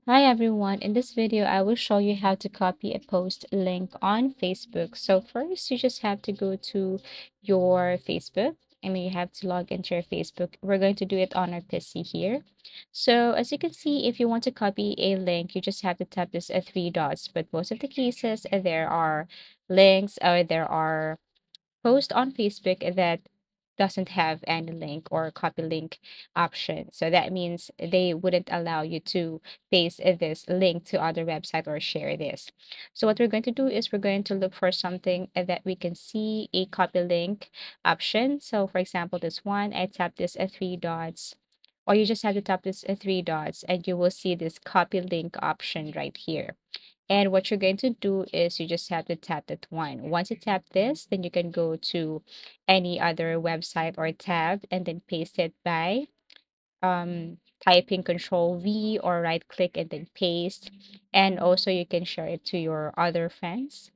Hi everyone, in this video I will show you how to copy a post link on Facebook. So first you just have to go to your Facebook. You have to log into your Facebook. We're going to do it on our PC here. So as you can see, if you want to copy a link, you just have to tap this three dots. But most of the cases, there are links or there are post on Facebook that doesn't have any link or copy link option. So that means they wouldn't allow you to paste this link to other website or share this. So what we're going to do is we're going to look for something that we can see a copy link option. So for example, this one, I tap this three dots, or you just have to tap this three dots and you will see this copy link option right here. And what you're going to do is you just have to tap that one. Once you tap this, then you can go to any other website or tab and then paste it by typing Control V or right click and then paste. And also you can share it to your other friends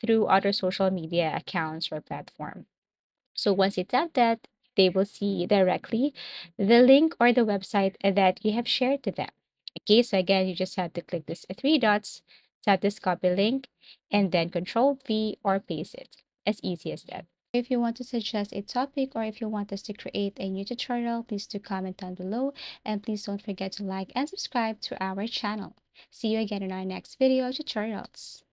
through other social media accounts or platform. So once you tap that, they will see directly the link or the website that you have shared to them. Okay, so again, you just have to click this three dots, tap this copy link, and then Control V or paste it. As easy as that. If you want to suggest a topic or if you want us to create a new tutorial, please do comment down below and please don't forget to like and subscribe to our channel. See you again in our next video tutorials.